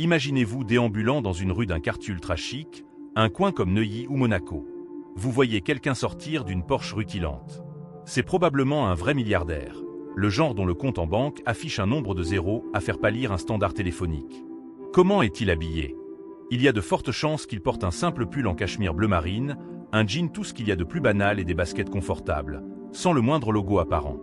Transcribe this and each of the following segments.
Imaginez-vous déambulant dans une rue d'un quartier ultra chic, un coin comme Neuilly ou Monaco. Vous voyez quelqu'un sortir d'une Porsche rutilante. C'est probablement un vrai milliardaire, le genre dont le compte en banque affiche un nombre de zéros à faire pâlir un standard téléphonique. Comment est-il habillé? Il y a de fortes chances qu'il porte un simple pull en cachemire bleu marine, un jean tout ce qu'il y a de plus banal et des baskets confortables, sans le moindre logo apparent.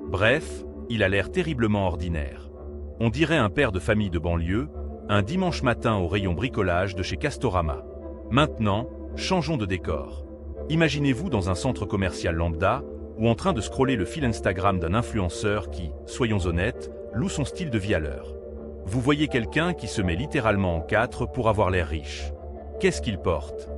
Bref, il a l'air terriblement ordinaire. On dirait un père de famille de banlieue, un dimanche matin au rayon bricolage de chez Castorama. Maintenant, changeons de décor. Imaginez-vous dans un centre commercial lambda, ou en train de scroller le fil Instagram d'un influenceur qui, soyons honnêtes, loue son style de vie à l'heure. Vous voyez quelqu'un qui se met littéralement en quatre pour avoir l'air riche. Qu'est-ce qu'il porte?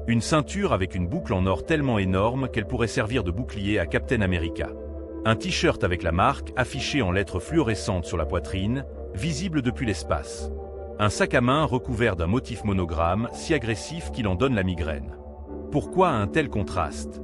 Une ceinture avec une boucle en or tellement énorme qu'elle pourrait servir de bouclier à Captain America. Un t-shirt avec la marque affiché en lettres fluorescentes sur la poitrine, visible depuis l'espace. Un sac à main recouvert d'un motif monogramme si agressif qu'il en donne la migraine. Pourquoi un tel contraste?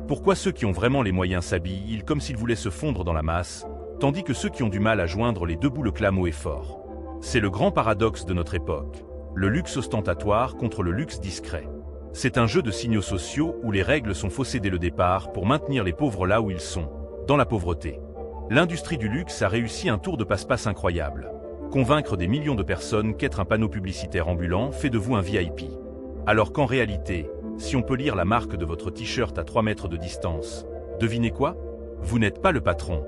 Pourquoi ceux qui ont vraiment les moyens s'habillent comme s'ils voulaient se fondre dans la masse, tandis que ceux qui ont du mal à joindre les deux bouts le clament haut et fort? C'est le grand paradoxe de notre époque, le luxe ostentatoire contre le luxe discret. C'est un jeu de signaux sociaux où les règles sont faussées dès le départ pour maintenir les pauvres là où ils sont, dans la pauvreté. L'industrie du luxe a réussi un tour de passe-passe incroyable. Convaincre des millions de personnes qu'être un panneau publicitaire ambulant fait de vous un VIP. Alors qu'en réalité, si on peut lire la marque de votre t-shirt à 3 mètres de distance, devinez quoi? Vous n'êtes pas le patron.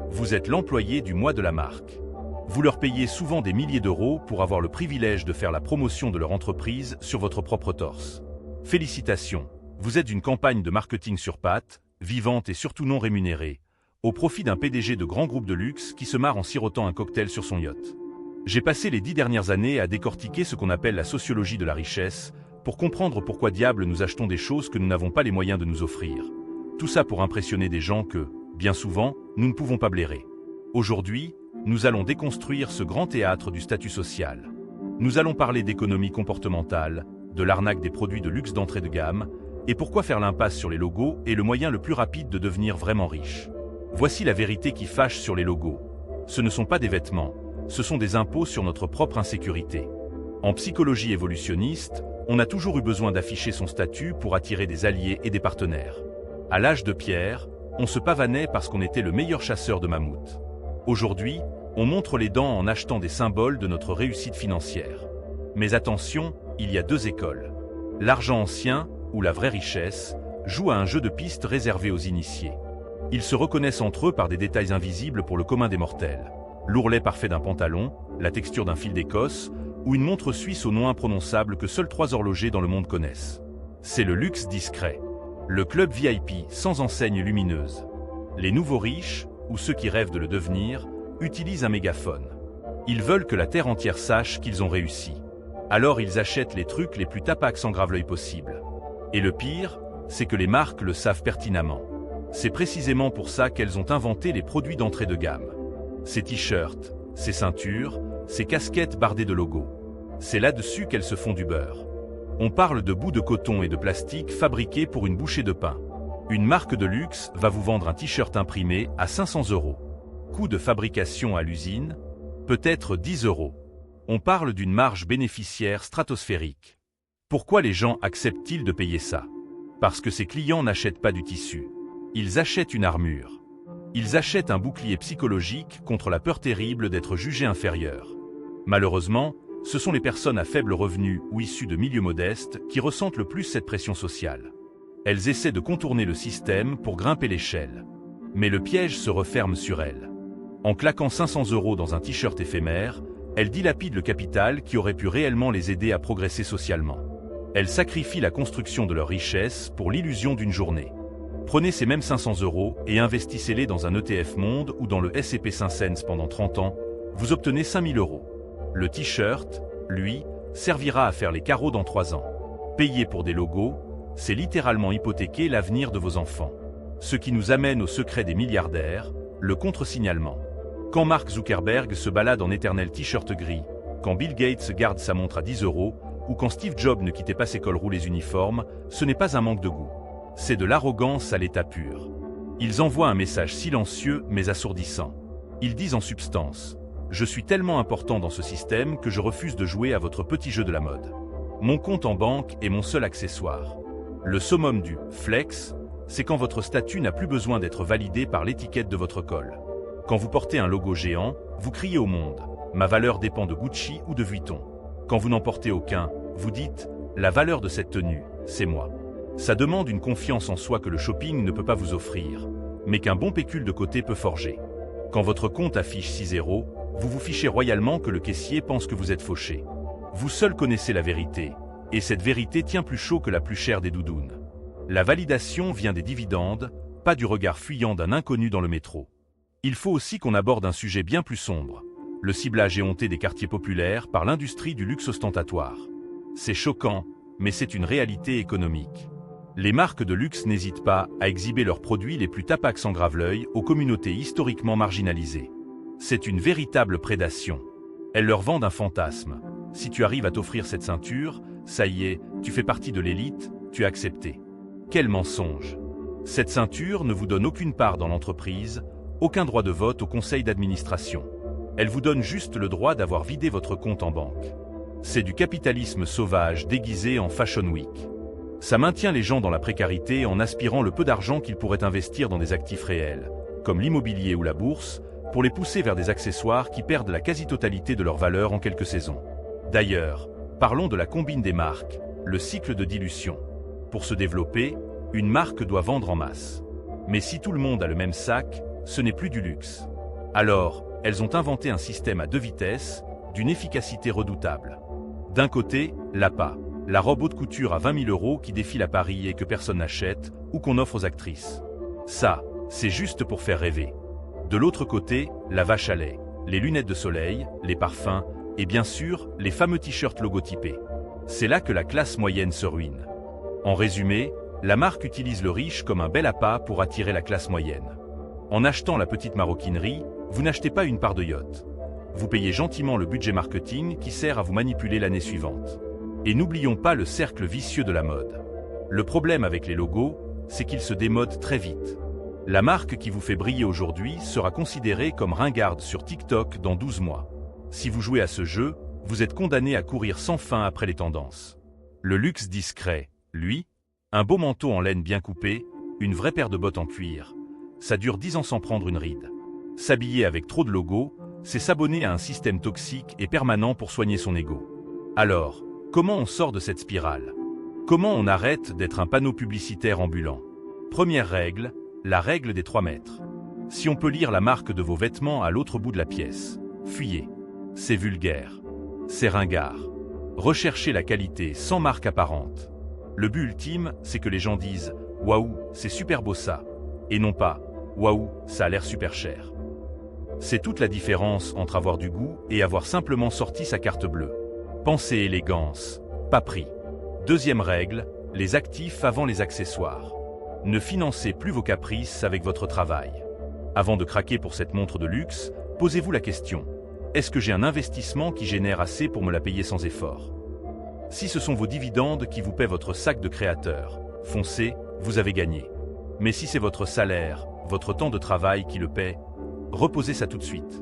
Vous êtes l'employé du mois de la marque. Vous leur payez souvent des milliers d'euros pour avoir le privilège de faire la promotion de leur entreprise sur votre propre torse. Félicitations, vous êtes une campagne de marketing sur pattes, vivante et surtout non rémunérée, au profit d'un PDG de grand groupe de luxe qui se marre en sirotant un cocktail sur son yacht. J'ai passé les 10 dernières années à décortiquer ce qu'on appelle la sociologie de la richesse, pour comprendre pourquoi diable nous achetons des choses que nous n'avons pas les moyens de nous offrir. Tout ça pour impressionner des gens que, bien souvent, nous ne pouvons pas blairer. Aujourd'hui, nous allons déconstruire ce grand théâtre du statut social. Nous allons parler d'économie comportementale, de l'arnaque des produits de luxe d'entrée de gamme, et pourquoi faire l'impasse sur les logos est le moyen le plus rapide de devenir vraiment riche. Voici la vérité qui fâche sur les logos. Ce ne sont pas des vêtements, ce sont des impôts sur notre propre insécurité. En psychologie évolutionniste, on a toujours eu besoin d'afficher son statut pour attirer des alliés et des partenaires. À l'âge de pierre, on se pavanait parce qu'on était le meilleur chasseur de mammouths. Aujourd'hui, on montre les dents en achetant des symboles de notre réussite financière. Mais attention, il y a deux écoles. L'argent ancien, ou la vraie richesse, joue à un jeu de piste réservé aux initiés. Ils se reconnaissent entre eux par des détails invisibles pour le commun des mortels. L'ourlet parfait d'un pantalon, la texture d'un fil d'Écosse, ou une montre suisse au nom imprononçable que seuls 3 horlogers dans le monde connaissent. C'est le luxe discret. Le club VIP sans enseigne lumineuse. Les nouveaux riches, ou ceux qui rêvent de le devenir, utilisent un mégaphone. Ils veulent que la terre entière sache qu'ils ont réussi. Alors ils achètent les trucs les plus tapax en grave-l'œil possible. Et le pire, c'est que les marques le savent pertinemment. C'est précisément pour ça qu'elles ont inventé les produits d'entrée de gamme. Ces t-shirts, ces ceintures, ces casquettes bardées de logos. C'est là-dessus qu'elles se font du beurre. On parle de bouts de coton et de plastique fabriqués pour une bouchée de pain. Une marque de luxe va vous vendre un t-shirt imprimé à 500 €. Coût de fabrication à l'usine, peut-être 10 €. On parle d'une marge bénéficiaire stratosphérique. Pourquoi les gens acceptent-ils de payer ça? Parce que ces clients n'achètent pas du tissu. Ils achètent une armure. Ils achètent un bouclier psychologique contre la peur terrible d'être jugé inférieur. Malheureusement, ce sont les personnes à faible revenu ou issues de milieux modestes qui ressentent le plus cette pression sociale. Elles essaient de contourner le système pour grimper l'échelle. Mais le piège se referme sur elles. En claquant 500 € dans un t-shirt éphémère, elles dilapident le capital qui aurait pu réellement les aider à progresser socialement. Elles sacrifient la construction de leur richesse pour l'illusion d'une journée. Prenez ces mêmes 500 € et investissez-les dans un ETF Monde ou dans le S&P 500 pendant 30 ans, vous obtenez 5000 €. Le t-shirt, lui, servira à faire les carreaux dans 3 ans. Payer pour des logos, c'est littéralement hypothéquer l'avenir de vos enfants. Ce qui nous amène au secret des milliardaires, le contre-signalement. Quand Mark Zuckerberg se balade en éternel t-shirt gris, quand Bill Gates garde sa montre à 10 € ou quand Steve Jobs ne quittait pas ses cols roulés uniformes, ce n'est pas un manque de goût. C'est de l'arrogance à l'état pur. Ils envoient un message silencieux mais assourdissant. Ils disent en substance, Je suis tellement important dans ce système que je refuse de jouer à votre petit jeu de la mode. Mon compte en banque est mon seul accessoire. Le summum du flex, c'est quand votre statut n'a plus besoin d'être validé par l'étiquette de votre col. Quand vous portez un logo géant, vous criez au monde « Ma valeur dépend de Gucci ou de Vuitton ». Quand vous n'en portez aucun, vous dites « La valeur de cette tenue, c'est moi ». Ça demande une confiance en soi que le shopping ne peut pas vous offrir, mais qu'un bon pécule de côté peut forger. Quand votre compte affiche 6 zéros, vous vous fichez royalement que le caissier pense que vous êtes fauché. Vous seul connaissez la vérité, et cette vérité tient plus chaud que la plus chère des doudounes. La validation vient des dividendes, pas du regard fuyant d'un inconnu dans le métro. Il faut aussi qu'on aborde un sujet bien plus sombre, le ciblage éhonté des quartiers populaires par l'industrie du luxe ostentatoire. C'est choquant, mais c'est une réalité économique. Les marques de luxe n'hésitent pas à exhiber leurs produits les plus tapax en grave-l'œil aux communautés historiquement marginalisées. C'est une véritable prédation. Elles leur vendent un fantasme. Si tu arrives à t'offrir cette ceinture, ça y est, tu fais partie de l'élite, tu as accepté. Quel mensonge! Cette ceinture ne vous donne aucune part dans l'entreprise, aucun droit de vote au conseil d'administration. Elle vous donne juste le droit d'avoir vidé votre compte en banque. C'est du capitalisme sauvage déguisé en Fashion Week. Ça maintient les gens dans la précarité en aspirant le peu d'argent qu'ils pourraient investir dans des actifs réels, comme l'immobilier ou la bourse, pour les pousser vers des accessoires qui perdent la quasi-totalité de leur valeur en quelques saisons. D'ailleurs, parlons de la combine des marques, le cycle de dilution. Pour se développer, une marque doit vendre en masse. Mais si tout le monde a le même sac, ce n'est plus du luxe. Alors, elles ont inventé un système à 2 vitesses, d'une efficacité redoutable. D'un côté, l'APA, la robe haute couture à 20 000 € qui défile à Paris et que personne n'achète, ou qu'on offre aux actrices. Ça, c'est juste pour faire rêver. De l'autre côté, la vache à lait, les lunettes de soleil, les parfums, et bien sûr, les fameux t-shirts logotypés. C'est là que la classe moyenne se ruine. En résumé, la marque utilise le riche comme un bel appât pour attirer la classe moyenne. En achetant la petite maroquinerie, vous n'achetez pas une part de yacht. Vous payez gentiment le budget marketing qui sert à vous manipuler l'année suivante. Et n'oublions pas le cercle vicieux de la mode. Le problème avec les logos, c'est qu'ils se démodent très vite. La marque qui vous fait briller aujourd'hui sera considérée comme ringarde sur TikTok dans 12 mois. Si vous jouez à ce jeu, vous êtes condamné à courir sans fin après les tendances. Le luxe discret, lui, un beau manteau en laine bien coupé, une vraie paire de bottes en cuir, ça dure 10 ans sans prendre une ride. S'habiller avec trop de logos, c'est s'abonner à un système toxique et permanent pour soigner son ego. Alors, comment on sort de cette spirale? Comment on arrête d'être un panneau publicitaire ambulant? Première règle, la règle des 3 mètres. Si on peut lire la marque de vos vêtements à l'autre bout de la pièce, fuyez. C'est vulgaire. C'est ringard. Recherchez la qualité sans marque apparente. Le but ultime, c'est que les gens disent « Waouh, c'est super beau ça » et non pas « Waouh, ça a l'air super cher ». C'est toute la différence entre avoir du goût et avoir simplement sorti sa carte bleue. Pensez élégance, pas prix. Deuxième règle, les actifs avant les accessoires. Ne financez plus vos caprices avec votre travail. Avant de craquer pour cette montre de luxe, posez-vous la question. Est-ce que j'ai un investissement qui génère assez pour me la payer sans effort? Si ce sont vos dividendes qui vous paient votre sac de créateur, foncez, vous avez gagné. Mais si c'est votre salaire, votre temps de travail qui le paie, reposez ça tout de suite.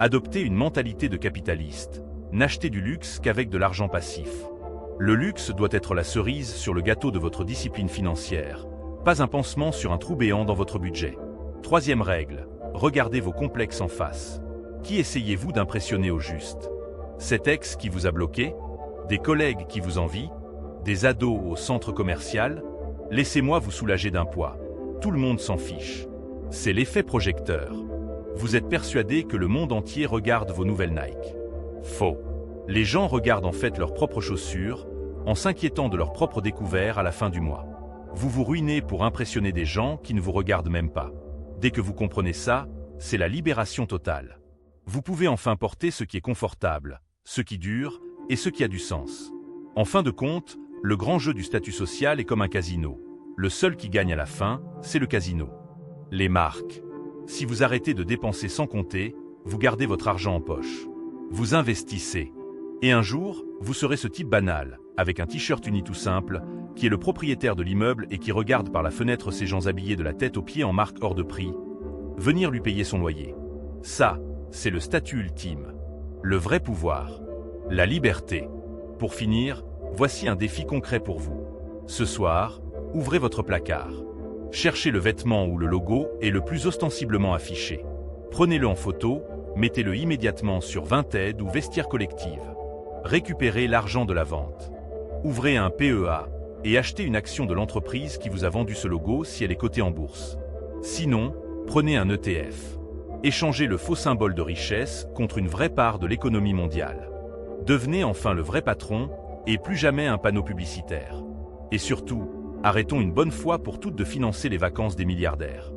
Adoptez une mentalité de capitaliste. N'achetez du luxe qu'avec de l'argent passif. Le luxe doit être la cerise sur le gâteau de votre discipline financière, pas un pansement sur un trou béant dans votre budget. Troisième règle, regardez vos complexes en face. Qui essayez-vous d'impressionner au juste? Cet ex qui vous a bloqué? Des collègues qui vous envient? Des ados au centre commercial? Laissez-moi vous soulager d'un poids. Tout le monde s'en fiche. C'est l'effet projecteur. Vous êtes persuadé que le monde entier regarde vos nouvelles Nike. Faux. Les gens regardent en fait leurs propres chaussures, en s'inquiétant de leur propre découvert à la fin du mois. Vous vous ruinez pour impressionner des gens qui ne vous regardent même pas. Dès que vous comprenez ça, c'est la libération totale. Vous pouvez enfin porter ce qui est confortable, ce qui dure et ce qui a du sens. En fin de compte, le grand jeu du statut social est comme un casino. Le seul qui gagne à la fin, c'est le casino. Les marques. Si vous arrêtez de dépenser sans compter, vous gardez votre argent en poche. Vous investissez. Et un jour, vous serez ce type banal, avec un t-shirt uni tout simple, qui est le propriétaire de l'immeuble et qui regarde par la fenêtre ces gens habillés de la tête aux pieds en marque hors de prix, venir lui payer son loyer. Ça, c'est le statut ultime. Le vrai pouvoir. La liberté. Pour finir, voici un défi concret pour vous. Ce soir, ouvrez votre placard. Cherchez le vêtement où le logo est le plus ostensiblement affiché. Prenez-le en photo, mettez-le immédiatement sur Vinted ou Vestiaire Collective. Récupérez l'argent de la vente. Ouvrez un PEA et achetez une action de l'entreprise qui vous a vendu ce logo si elle est cotée en bourse. Sinon, prenez un ETF. Échangez le faux symbole de richesse contre une vraie part de l'économie mondiale. Devenez enfin le vrai patron et plus jamais un panneau publicitaire. Et surtout, arrêtons une bonne fois pour toutes de financer les vacances des milliardaires.